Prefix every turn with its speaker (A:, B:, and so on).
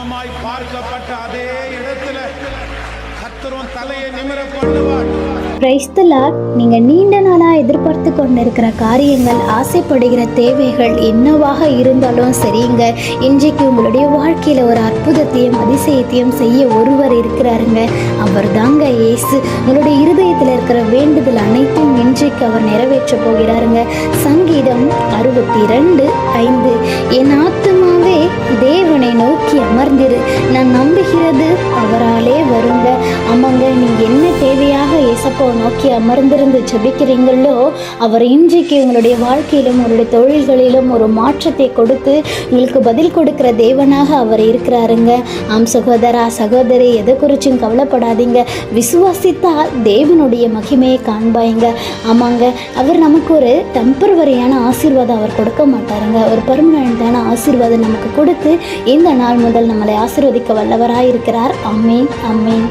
A: அவமானமாய் பார்க்கப்பட்ட அதே இடத்துல கர்த்தரும் தலையை நிமிர பண்ணுவார்.
B: Praise the Lord. நீங்கள் நீண்ட நாளாக எதிர்பார்த்து கொண்டிருக்கிற காரியங்கள், ஆசைப்படுகிற தேவைகள் என்னவாக இருந்தாலும் சரிங்க, இன்றைக்கு உங்களுடைய வாழ்க்கையில் ஒரு அற்புதத்தையும் அதிசயத்தையும் செய்ய ஒருவர் இருக்கிறாருங்க. அவர் தாங்க இயேசு. உங்களுடைய இருதயத்தில் இருக்கிற வேண்டுதல் அனைத்தும் இன்றைக்கு அவர் நிறைவேற்ற போகிறாருங்க. சங்கீதம் 62:5, என் ஆத்துமாவே தேவனை நோக்கி அமர்ந்திரு, நான் நம்புகிறது அவராலே வருங்க. ஆமாங்க, நீங்கள் என்ன தேவையாக ஏசப்பாவை நோக்கி அமர்ந்திருந்து ஜெபிக்கிறீங்களோ, அவர் இன்றைக்கு உங்களுடைய வாழ்க்கையிலும் உங்களுடைய தொழில்களிலும் ஒரு மாற்றத்தை கொடுத்து உங்களுக்கு பதில் கொடுக்கிற தேவனாக அவர் இருக்கிறாருங்க. ஆம் சகோதரா, சகோதரி, எதை குறிச்சும் கவலைப்படாதீங்க. விசுவாசித்தால் தேவனுடைய மகிமையை காண்பாய்ங்க. ஆமாங்க, அவர் நமக்கு ஒரு டெம்பரவரியான ஆசீர்வாதம் அவர் கொடுக்க மாட்டாருங்க. ஒரு பர்மனண்டான ஆசீர்வாதம் நமக்கு கொடுத்து இந்த நாள் முதல் நம்மளை ஆசீர்வதிக்க வல்லவராயிருக்கிறார். ஆமேன், ஆமேன்.